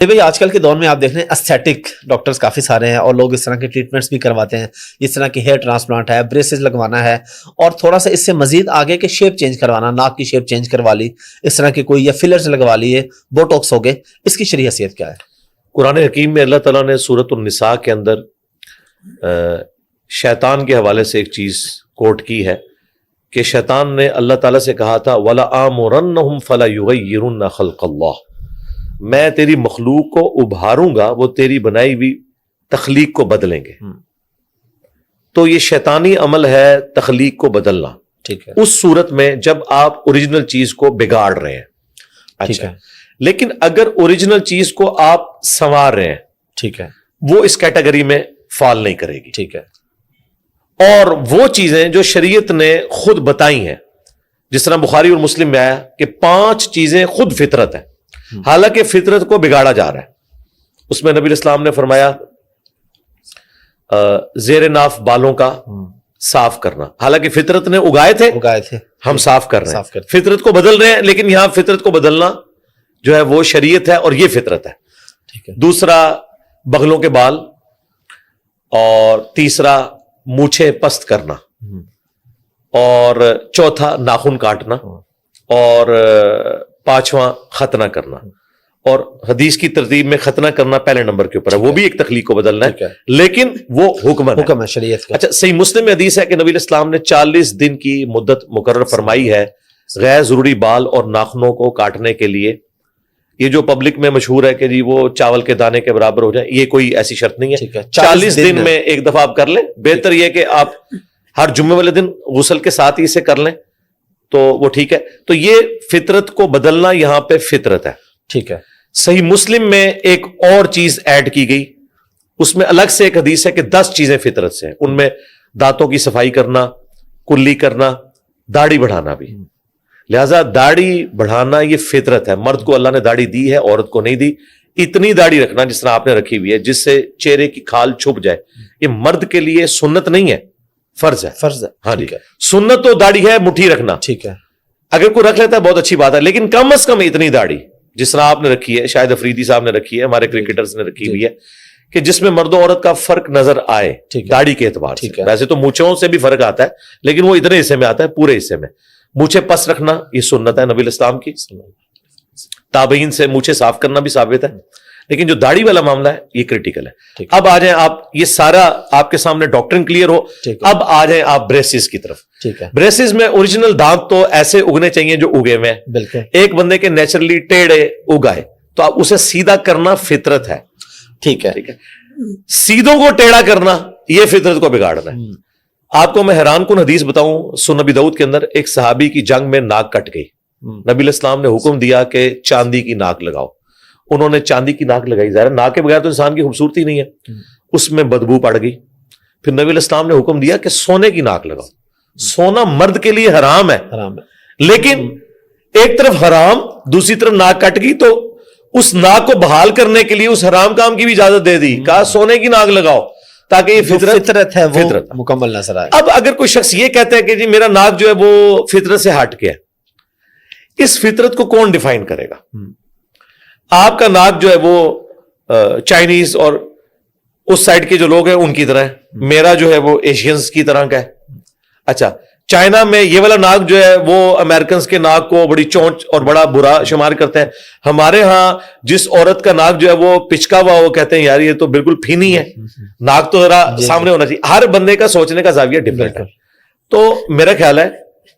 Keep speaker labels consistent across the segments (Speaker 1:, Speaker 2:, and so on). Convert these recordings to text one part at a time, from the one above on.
Speaker 1: بھائی آج کل کے دور میں آپ دیکھ رہے ہیں استھیٹک ڈاکٹرز کافی سارے ہیں اور لوگ اس طرح کے ٹریٹمنٹس بھی کرواتے ہیں، جس طرح کی ہیئر ٹرانسپلانٹ ہے، بریسز لگوانا ہے، اور تھوڑا سا اس سے مزید آگے کے شیپ چینج کروانا، ناک کی شیپ چینج کروا لی اس طرح کی کوئی، یا فلرز لگوا لیے، بوٹوکس ہو گئے، اس کی شرعی حیثیت کیا ہے؟
Speaker 2: قرآن حکیم میں اللہ تعالیٰ نے سورۃ النساء کے اندر شیطان کے حوالے سے ایک چیز کوٹ کی ہے کہ شیطان نے اللہ تعالیٰ سے کہا تھا وَلَآمُرَنَّهُمْ فَلَيُغَيِّرُنَّ خَلْقَ اللَّهِ، میں تیری مخلوق کو ابھاروں گا، وہ تیری بنائی ہوئی تخلیق کو بدلیں گے۔ تو یہ شیطانی عمل ہے تخلیق کو بدلنا،
Speaker 1: ٹھیک ہے،
Speaker 2: اس صورت میں جب آپ اوریجنل چیز کو بگاڑ رہے ہیں۔
Speaker 1: ٹھیک ہے،
Speaker 2: لیکن اگر اوریجنل چیز کو آپ سنوار رہے ہیں،
Speaker 1: ٹھیک ہے،
Speaker 2: وہ اس کیٹیگری میں فال نہیں کرے گی۔
Speaker 1: ٹھیک ہے،
Speaker 2: اور وہ چیزیں جو شریعت نے خود بتائی ہیں، جس طرح بخاری اور مسلم میں آیا کہ 5 چیزیں خود فطرت ہیں، حالانکہ فطرت کو بگاڑا جا رہا ہے۔ اس میں نبی اسلام نے فرمایا زیر ناف بالوں کا صاف کرنا، حالانکہ فطرت نے اگائے تھے، ہم صاف کر رہے ہیں، فطرت کو بدل رہے ہیں، لیکن یہاں فطرت کو بدلنا جو ہے وہ شریعت ہے اور یہ فطرت ہے۔
Speaker 1: ٹھیک ہے،
Speaker 2: دوسرا بغلوں کے بال، اور تیسرا مونچھیں پست کرنا، اور چوتھا ناخن کاٹنا، اور 5واں ختنہ کرنا۔ اور حدیث کی ترتیب میں ختنہ کرنا پہلے نمبر کے اوپر ہے، وہ بھی ایک تخلیق کو بدلنا ہے، لیکن وہ حکم
Speaker 1: ہے شریعت کا۔
Speaker 2: اچھا، صحیح مسلم میں حدیث ہے کہ نبی اسلام نے 40 دن کی مدت مقرر فرمائی ہے غیر ضروری بال اور ناخنوں کو کاٹنے کے لیے۔ یہ جو پبلک میں مشہور ہے کہ جی وہ چاول کے دانے کے برابر ہو جائیں، یہ کوئی ایسی شرط نہیں ہے۔ 40 دن میں ایک دفعہ آپ کر لیں، بہتر یہ کہ آپ ہر جمعے والے دن غسل کے ساتھ ہی اسے کر لیں تو وہ ٹھیک ہے۔ تو یہ فطرت کو بدلنا یہاں پہ فطرت ہے۔
Speaker 1: ٹھیک ہے،
Speaker 2: صحیح مسلم میں ایک اور چیز ایڈ کی گئی، اس میں الگ سے ایک حدیث ہے کہ 10 چیزیں فطرت سے ہیں، ان میں دانتوں کی صفائی کرنا، کلی کرنا، داڑھی بڑھانا بھی۔ لہذا داڑھی بڑھانا یہ فطرت ہے، مرد کو اللہ نے داڑھی دی ہے، عورت کو نہیں دی۔ اتنی داڑھی رکھنا جس طرح آپ نے رکھی ہوئی ہے جس سے چہرے کی کھال چھپ جائے، یہ مرد کے لیے سنت نہیں ہے، فرض ہے۔
Speaker 1: فرض ہے،
Speaker 2: ہاں جی، سنت تو داڑھی ہے مٹھی رکھنا،
Speaker 1: ٹھیک ہے،
Speaker 2: اگر کوئی رکھ لیتا ہے بہت اچھی بات ہے، لیکن کم از کم اتنی داڑھی جس طرح آپ نے رکھی ہے، شاید افریدی صاحب نے رکھی ہے، ہمارے کرکٹرز نے رکھی ہوئی ہے، کہ جس میں مرد و عورت کا فرق نظر آئے داڑھی کے اعتبار سے۔ ویسے تو مونچھوں سے بھی فرق آتا ہے، لیکن وہ اتنے حصے میں آتا ہے، پورے حصے میں۔ مونچھیں پس رکھنا یہ سنت ہے نبی اسلام کی، تابعین سے مونچھیں صاف کرنا بھی ثابت ہے، لیکن جو داڑھی والا معاملہ ہے یہ کریٹیکل ہے۔ اب آ جائیں آپ، یہ سارا آپ کے سامنے ڈاکٹرن کلیئر ہو، اب آ جائیں آپ بریسز کی طرف۔
Speaker 1: ٹھیک ہے،
Speaker 2: بریسز میں اوریجنل دانت تو ایسے اگنے چاہیے جو اگے ہوئے ہیں،
Speaker 1: بالکل۔
Speaker 2: ایک بندے کے نیچرلی ٹیڑھے اگائے تو آپ اسے سیدھا کرنا فطرت ہے،
Speaker 1: ٹھیک ہے،
Speaker 2: ٹھیک ہے۔ سیدھوں کو ٹیڑھا کرنا یہ فطرت کو بگاڑنا ہے۔ آپ کو میں حیران کن حدیث بتاؤں، سنن نبی داؤد کے اندر ایک صحابی کی جنگ میں ناک کٹ گئی، نبی الاسلام نے حکم دیا کہ چاندی کی ناک لگاؤ، انہوں نے چاندی کی ناک لگائی، ظاہر ناک کے بغیر تو انسان کی خوبصورتی نہیں ہے، اس میں بدبو پڑ گئی۔ پھر نبی الاسلام نے حکم دیا کہ سونے کی ناک لگاؤ، سونا مرد کے لیے حرام ہے، لیکن ایک طرف حرام دوسری طرف ناک کٹ گئی، تو اس ناک کو بحال کرنے کے لیے اس حرام کام کی بھی اجازت دے دی، کہا سونے کی ناک لگاؤ تاکہ یہ
Speaker 1: فطرت ہے وہ مکمل نظر آئے۔
Speaker 2: اب اگر کوئی شخص یہ کہتا ہے کہ جی میرا ناک جو ہے وہ فطرت سے ہٹ گیا، اس فطرت کو کون ڈیفائن کرے گا؟ آپ کا ناک جو ہے وہ چائنیز اور اس سائڈ کے جو لوگ ہیں ان کی طرح ہے، میرا جو ہے وہ ایشینز کی طرح کا ہے۔ اچھا، چائنا میں یہ والا ناک جو ہے وہ امریکنز کے ناک کو بڑی چونچ اور بڑا برا شمار کرتے ہیں۔ ہمارے ہاں جس عورت کا ناک جو ہے وہ پچکا ہوا، وہ کہتے ہیں یار یہ تو بالکل پھینی ہے، ناک تو ذرا سامنے ہونا چاہیے۔ ہر بندے کا سوچنے کا زاویہ ڈفرینٹ ہے۔ تو میرا خیال ہے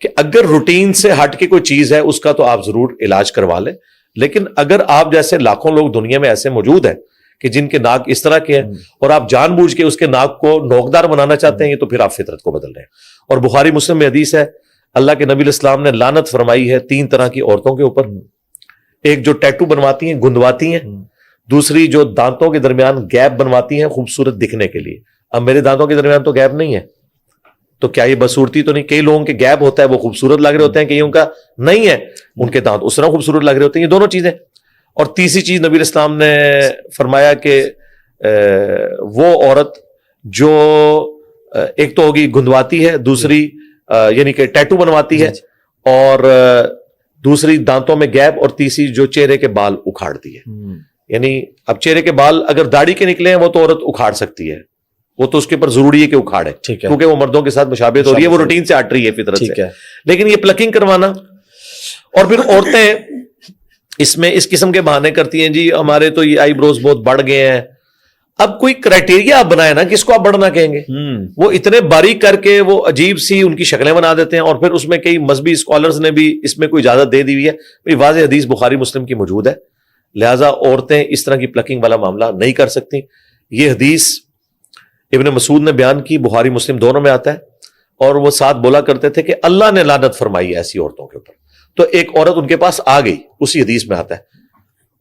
Speaker 2: کہ اگر روٹین سے ہٹ کے کوئی چیز ہے اس کا تو آپ ضرور علاج کروا لیں، لیکن اگر آپ جیسے لاکھوں لوگ دنیا میں ایسے موجود ہیں کہ جن کے ناک اس طرح کے ہیں اور آپ جان بوجھ کے اس کے ناک کو نوکدار بنانا چاہتے ہیں، تو پھر آپ فطرت کو بدل رہے ہیں۔ اور بخاری مسلم میں حدیث ہے، اللہ کے نبی الاسلام نے لعنت فرمائی ہے 3 طرح کی عورتوں کے اوپر، ایک جو ٹیٹو بنواتی ہیں، گندواتی ہیں، دوسری جو دانتوں کے درمیان گیپ بنواتی ہیں خوبصورت دکھنے کے لیے۔ اب میرے دانتوں کے درمیان تو گیپ نہیں ہے، تو کیا یہ بدصورتی تو نہیں؟ کئی لوگوں کے گیپ ہوتا ہے وہ خوبصورت لگ رہے ہوتے ہیں، کئیوں کا نہیں ہے، ان کے دانت اس طرح خوبصورت لگ رہے ہوتے ہیں۔ یہ دونوں چیزیں۔ اور تیسری چیز نبی الاسلام نے فرمایا کہ وہ عورت جو ایک تو ہوگی گندواتی ہے، دوسری یعنی کہ ٹیٹو بنواتی ہے، اور دوسری دانتوں میں گیپ، اور تیسری جو چہرے کے بال اکھاڑتی ہے۔ یعنی اب چہرے کے بال اگر داڑھی کے نکلے ہیں وہ تو عورت اکھاڑ سکتی ہے, وہ تو اس کے اوپر ضروری ہے کہ اکھاڑے, کیونکہ وہ مردوں کے ساتھ مشابہت ہو رہی ہے, وہ روٹین سے ہٹ رہی ہے فطرت سے. لیکن یہ پلکنگ کروانا, اور پھر عورتیں اس میں اس قسم کے بہانے کرتی ہیں, جی ہمارے تو یہ آئی بروز بہت بڑھ گئے ہیں. اب کوئی کرائٹیریا آپ بنائے نا, کس کو آپ بڑھنا کہیں گے؟ وہ اتنے باریک کر کے وہ عجیب سی ان کی شکلیں بنا دیتے ہیں, اور پھر اس میں کئی مذہبی اسکالرز نے بھی اس میں کوئی اجازت دے دی ہوئی ہے. واضح حدیث بخاری مسلم کی موجود ہے, لہٰذا عورتیں اس طرح کی پلکنگ والا معاملہ نہیں کر سکتی. یہ حدیث ابن مسعود نے بیان کی, بخاری مسلم دونوں میں آتا ہے, اور وہ ساتھ بولا کرتے تھے کہ اللہ نے لعنت فرمائی ہے ایسی عورتوں کے اوپر. تو ایک عورت ان کے پاس آ گئی, اسی حدیث میں آتا ہے,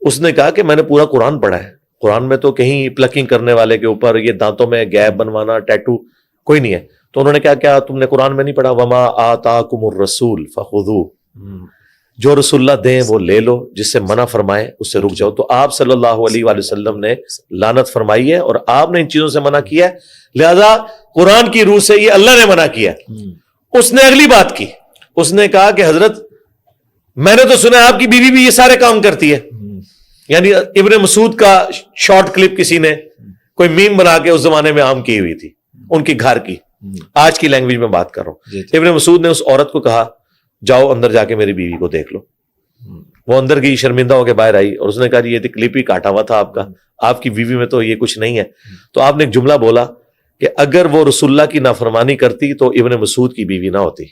Speaker 2: اس نے کہا کہ میں نے پورا قرآن پڑھا ہے, قرآن میں تو کہیں پلکنگ کرنے والے کے اوپر یہ دانتوں میں گیپ بنوانا, ٹیٹو کوئی نہیں ہے. تو انہوں نے کہا کیا تم نے قرآن میں نہیں پڑھا, وما آتاکم الرسول فخذوہ, جو رسول اللہ دیں وہ لے لو, جس سے منع فرمائے اس سے رک جاؤ. تو آپ صلی اللہ علیہ وآلہ وسلم نے لعنت فرمائی ہے, اور آپ نے ان چیزوں سے منع کیا ہے, لہذا قرآن کی روح سے یہ اللہ نے منع کیا. اس نے اگلی بات کی, اس نے کہا کہ حضرت میں نے تو سنا ہے آپ کی بیوی بھی یہ سارے کام کرتی ہے. یعنی ابن مسعود کا شارٹ کلپ کسی نے کوئی میم بنا کے اس زمانے میں عام کی ہوئی تھی, ان کی گھر کی, آج کی لینگویج میں بات کر رہا ہوں. ابن مسعود نے اس عورت کو کہا جاؤ اندر جا کے میری بیوی کو دیکھ لو. وہ اندر گئی, شرمندہ ہو کے باہر آئی, اور اس نے کہا یہ تو کلپ ہی کاٹا ہوا تھا آپ کا, آپ کی بیوی میں تو یہ کچھ نہیں ہے. تو آپ نے ایک جملہ بولا کہ اگر وہ رسول اللہ کی نافرمانی کرتی تو ابن مسعود کی بیوی نہ ہوتی.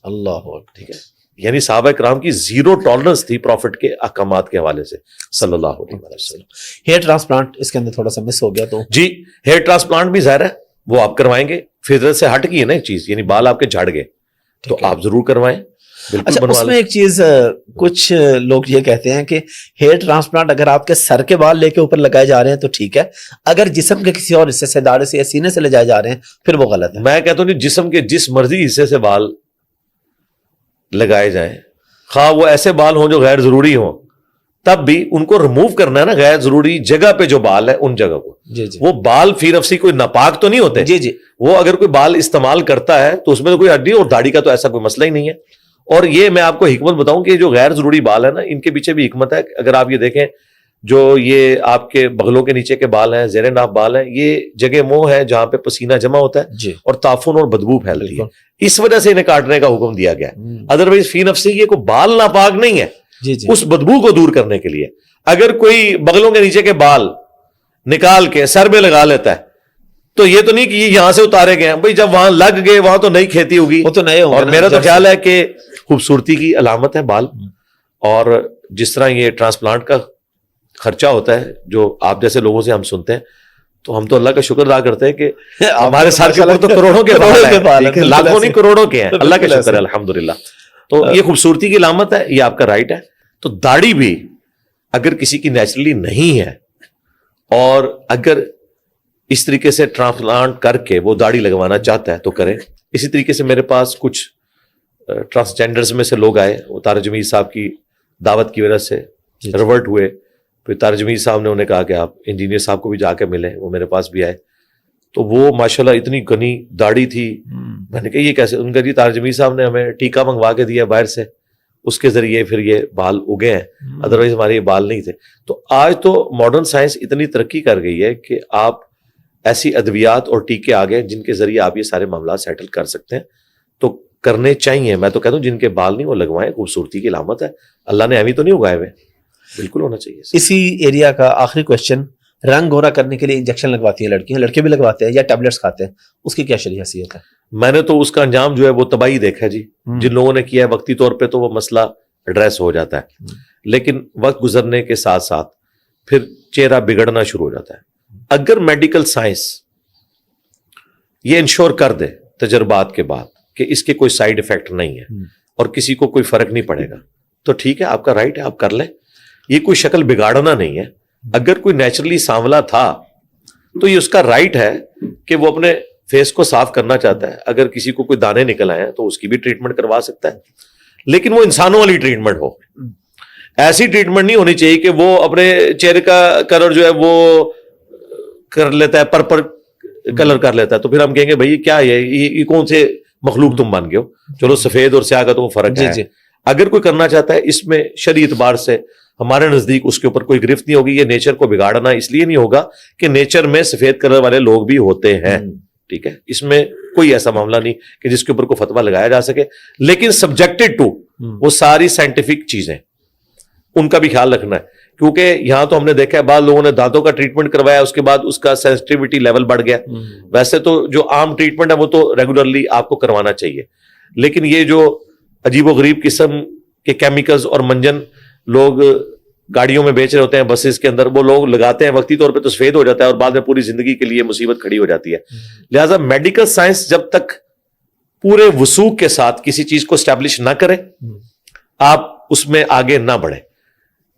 Speaker 1: اللہ,
Speaker 2: ٹھیک ہے. یعنی صحابہ کرام کی زیرو ٹالرنس تھی پروفٹ کے احکامات کے حوالے سے صلی اللہ علیہ وسلم.
Speaker 1: ہیئر ٹرانسپلانٹ اس کے اندر تھوڑا سا مس ہو گیا, تو
Speaker 2: جی ہیئر ٹرانسپلانٹ بھی ظاہر ہے وہ آپ کروائیں گے, فطرت سے ہٹ گئی ہے نا ایک چیز, یعنی بال آپ کے جھڑ گئے تو آپ ضرور کروائیں.
Speaker 1: اچھا, اس میں ایک چیز کچھ لوگ یہ کہتے ہیں کہ ہیئر ٹرانسپلانٹ اگر آپ کے سر کے بال لے کے اوپر لگائے جا رہے ہیں تو ٹھیک ہے, اگر جسم کے کسی اور حصے سے, داڑھی سے یا سینے سے لے جائے جا رہے ہیں پھر وہ غلط ہے.
Speaker 2: میں کہتا ہوں جسم کے جس مرضی حصے سے بال لگائے جائیں, خواہ وہ ایسے بال ہوں جو غیر ضروری ہوں, تب بھی ان کو ریموو کرنا ہے نا, غیر ضروری جگہ پہ جو بال ہے ان جگہ کو. وہ بال فی نفسی کوئی ناپاک تو نہیں ہوتے. وہ اگر کوئی بال استعمال کرتا ہے تو اس میں تو کوئی ہڈی اور داڑھی کا تو ایسا کوئی مسئلہ ہی نہیں ہے. اور یہ میں آپ کو حکمت بتاؤں کہ جو غیر ضروری بال ہے نا, ان کے پیچھے بھی حکمت ہے. اگر آپ یہ دیکھیں جو یہ آپ کے بغلوں کے نیچے کے بال ہیں, زیر ناف بال ہیں, یہ جگہ منہ ہے جہاں پہ پسینہ جمع ہوتا ہے اور تعفن اور بدبو پھیلتی ہے, اس وجہ سے انہیں کاٹنے کا حکم دیا گیا ہے. ادروائز فی نفسی یہ کوئی بال ناپاک نہیں ہے, اس بدبو کو دور کرنے کے لیے. اگر کوئی بغلوں کے نیچے کے بال نکال کے سر میں لگا لیتا ہے تو یہ تو نہیں کہ یہ یہاں سے اتارے گئے ہیں, بھائی جب وہاں لگ گئے وہاں تو نئی کھیتی ہوگی,
Speaker 1: وہ تو نئے ہوں گے.
Speaker 2: اور میرا تو خیال ہے کہ خوبصورتی کی علامت ہے بال, اور جس طرح یہ ٹرانسپلانٹ کا خرچہ ہوتا ہے جو آپ جیسے لوگوں سے ہم سنتے ہیں, تو ہم تو اللہ کا شکر ادا کرتے ہیں کہ ہمارے سر کے اوپر تو کروڑوں کے بال ہیں, لاکھوں نہیں کروڑوں کے ہیں, اللہ کا شکر ہے الحمدللہ. تو یہ خوبصورتی کی علامت ہے, یہ آپ کا رائٹ ہے. تو داڑھی بھی اگر کسی کی نیچرلی نہیں ہے اور اگر اس طریقے سے ٹرانسپلانٹ کر کے وہ داڑھی لگوانا چاہتا ہے تو کرے. اسی طریقے سے میرے پاس کچھ ٹرانسجینڈرز میں سے لوگ آئے, وہ طارق جمیل صاحب کی دعوت کی وجہ سے ریورٹ ہوئے. پھر طارق جمیل صاحب نے انہیں کہا کہ آپ انجینئر صاحب کو بھی جا کے ملیں, وہ میرے پاس بھی آئے. تو وہ ماشاءاللہ اتنی گھنی داڑھی تھی, میں نے کہا یہ کیسے؟ ان کا جی طارق جمیل صاحب نے ہمیں ٹیکا منگوا کے دیا باہر سے, اس کے ذریعے پھر یہ بال اگے ہیں, ادروائز ہمارے یہ بال نہیں تھے. تو آج تو ماڈرن سائنس اتنی ترقی کر گئی ہے کہ آپ ایسی ادویات اور ٹیکے آ گئے جن کے ذریعے آپ یہ سارے معاملات سیٹل کر سکتے ہیں. تو کرنے چاہیے. میں تو کہتا ہوں جن کے بال نہیں وہ لگوائیں, خوبصورتی کی علامت ہے, اللہ نے ایویں تو نہیں اگائے ہوئے, بالکل ہونا چاہیے.
Speaker 1: اسی ایریا کا آخری کوشچن, رنگ گورا کرنے کے لیے انجیکشن لگواتی ہیں لڑکیاں, لڑکے بھی لگواتے ہیں یا ٹیبلٹس کھاتے ہیں, اس کی کیا شرعی حیثیت ہے؟
Speaker 2: میں نے تو اس کا انجام جو ہے وہ تباہی دیکھا ہے جی. جن لوگوں نے کیا ہے وقتی طور پہ تو وہ مسئلہ ایڈریس ہو جاتا ہے, لیکن وقت گزرنے کے ساتھ ساتھ پھر چہرہ بگڑنا شروع ہو جاتا ہے. اگر میڈیکل سائنس یہ انشور کر دے تجربات کے بعد کہ اس کے کوئی سائیڈ ایفیکٹ نہیں ہے اور کسی کو کوئی فرق نہیں پڑے گا, تو ٹھیک ہے, آپ کا رائٹ ہے, آپ کر لیں. یہ کوئی شکل بگاڑنا نہیں ہے. اگر کوئی نیچرلی سانولا تھا تو یہ اس کا رائٹ ہے کہ وہ اپنے فیس کو صاف کرنا چاہتا ہے. اگر کسی کو کوئی دانے نکل آئے ہیں تو اس کی بھی ٹریٹمنٹ کروا سکتا ہے, لیکن وہ انسانوں والی ٹریٹمنٹ ہو. ایسی ٹریٹمنٹ نہیں ہونی چاہیے کہ وہ اپنے چہرے کا کلر جو ہے وہ کر لیتا ہے, پرپل کلر کر لیتا ہے, تو پھر ہم کہیں گے بھائی کیا ہے یہ کون سے مخلوق تم بن گئے ہو. چلو سفید اور سیاہ کا تو فرق ہے. اگر کوئی کرنا چاہتا ہے اس میں شرعی اعتبار سے ہمارے نزدیک اس کے اوپر کوئی گرفت نہیں ہوگی. یہ نیچر کو بگاڑنا اس لیے نہیں ہوگا کہ نیچر میں سفید کلر والے لوگ بھی ہوتے ہیں, ٹھیک ہے, اس میں کوئی ایسا معاملہ نہیں کہ جس کے اوپر کوئی فتویٰ لگایا جا سکے, لیکن سبجیکٹڈ ٹو وہ ساری سائنٹیفک چیزیں ان کا بھی خیال رکھنا ہے. کیونکہ یہاں تو ہم نے دیکھا ہے بعض لوگوں نے دانتوں کا ٹریٹمنٹ کروایا, اس کے بعد اس کا سینسٹیوٹی لیول بڑھ گیا. ویسے تو جو عام ٹریٹمنٹ ہے وہ تو ریگولرلی آپ کو کروانا چاہیے, لیکن یہ جو عجیب و غریب قسم کے کیمیکلز اور منجن لوگ گاڑیوں میں بیچ رہے ہوتے ہیں, بسز کے اندر, وہ لوگ لگاتے ہیں, وقتی طور پہ تو سفید ہو جاتا ہے اور بعد میں پوری زندگی کے لیے مصیبت کھڑی ہو جاتی ہے. لہٰذا میڈیکل سائنس جب تک پورے وثوق کے ساتھ کسی چیز کو اسٹیبلش نہ کرے, آپ اس میں آگے نہ بڑھیں.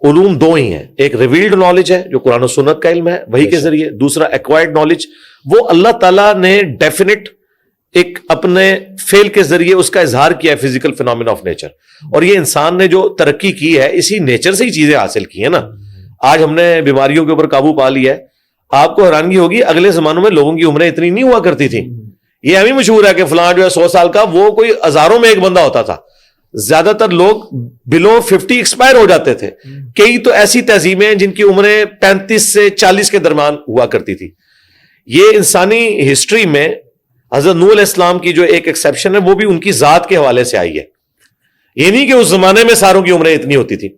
Speaker 2: علوم دو ہی ہیں, ایک ریویلڈ نالج ہے جو قرآن و سنت کا علم ہے وہی کے ذریعے, دوسرا ایکوائرڈ نالج, وہ اللہ تعالیٰ نے ڈیفینٹ ایک اپنے فعل کے ذریعے اس کا اظہار کیا ہے, فزیکل فینومینا آف نیچر. اور یہ انسان نے جو ترقی کی ہے اسی نیچر سے ہی چیزیں حاصل کی ہیں نا. آج ہم نے بیماریوں کے اوپر قابو پا لیا ہے. آپ کو حیرانگی ہوگی اگلے زمانوں میں لوگوں کی عمریں اتنی نہیں ہوا کرتی تھیں. یہ ہمیں مشہور ہے کہ فلاں جو ہے 100 سال کا, وہ کوئی ہزاروں میں ایک بندہ ہوتا تھا. زیادہ تر لوگ بلو 50 ایکسپائر ہو جاتے تھے. کئی تو ایسی تہذیبیں ہیں جن کی عمریں 35 سے 40 کے درمیان ہوا کرتی تھی. یہ انسانی ہسٹری میں حضرت نوح علیہ السلام کی جو ایک ایکسیپشن ہے وہ بھی ان کی ذات کے حوالے سے آئی ہے. یہ نہیں کہ اس زمانے میں ساروں کی عمریں اتنی ہوتی تھی.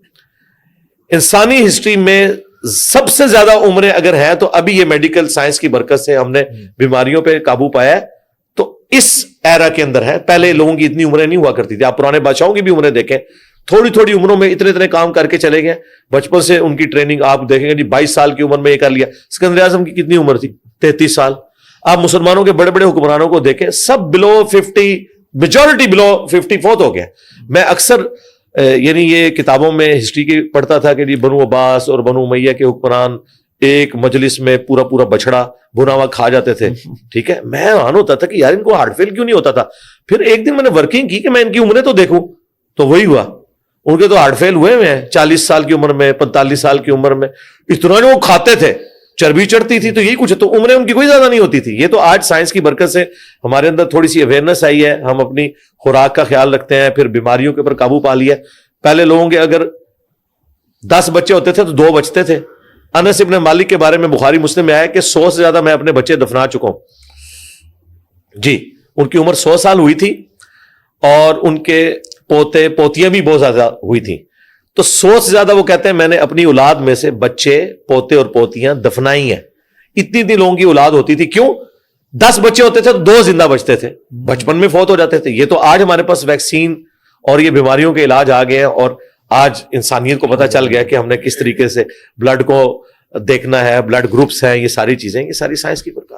Speaker 2: انسانی ہسٹری میں سب سے زیادہ عمریں اگر ہیں تو ابھی یہ میڈیکل سائنس کی برکت سے ہم نے بیماریوں پہ قابو پایا ہے, تو اس ایرا کے اندر ہے. پہلے لوگوں کی اتنی عمریں نہیں ہوا کرتی تھی. آپ پرانے بادشاہوں کی بھی عمریں دیکھیں, تھوڑی تھوڑی عمروں میں اتنے کام کر کے چلے گئے. بچپن سے ان کی ٹریننگ آپ دیکھیں گے جی 22 سال کی عمر میں یہ کر لیا. سکندر اعظم کی کتنی عمر تھی؟ 33 سال. آپ مسلمانوں کے بڑے بڑے حکمرانوں کو دیکھیں, سب بلو 50, میجورٹی بلو 50 فوت ہو گیا. میں اکثر یعنی یہ کتابوں میں ہسٹری کی پڑھتا تھا کہ جی بنو عباس اور بنو امیہ کے حکمران ایک مجلس میں پورا بچڑا بنا ہوا کھا جاتے تھے, ٹھیک ہے. میں حیران ہوتا تھا کہ یار ان کو ہارٹ فیل کیوں نہیں ہوتا تھا. پھر ایک دن میں نے ورکنگ کی کہ میں ان کی عمریں تو دیکھوں, تو وہی ہوا. ان کے تو ہارٹ فیل ہوئے ہیں 40 سال کی عمر میں, 45 سال کی عمر میں. اتنا جو وہ کھاتے تھے, چربی چڑھتی تھی, تو یہی کچھ, تو عمریں ان کی کوئی زیادہ نہیں ہوتی تھی. یہ تو آج سائنس کی برکت سے ہمارے اندر تھوڑی سی اویئرنیس آئی ہے, ہم اپنی خوراک کا خیال رکھتے ہیں, پھر بیماریوں کے اوپر قابو پا لیا. پہلے لوگوں کے اگر 10 بچے ہوتے تھے تو 2 بچتے تھے. انس ابن مالک کے بارے میں بخاری مسلم میں آیا کہ 100 سے زیادہ میں اپنے بچے دفنا چکا ہوں. جی, ان کی عمر 100 سال ہوئی تھی اور ان کے پوتے پوتیاں بھی بہت زیادہ ہوئی تھیں. تو 100 سے زیادہ وہ کہتے ہیں میں نے اپنی اولاد میں سے بچے پوتے اور پوتیاں دفنائی ہیں. اتنی لوگوں کی اولاد ہوتی تھی. کیوں؟ 10 بچے ہوتے تھے تو 2 زندہ بچتے تھے, بچپن میں فوت ہو جاتے تھے. یہ تو آج ہمارے پاس ویکسین اور یہ بیماریوں کے علاج آ گئے ہیں, اور آج انسانیت کو پتہ چل گیا کہ ہم نے کس طریقے سے بلڈ کو دیکھنا ہے, بلڈ گروپس ہیں, یہ ساری چیزیں, یہ ساری سائنس کی برکت.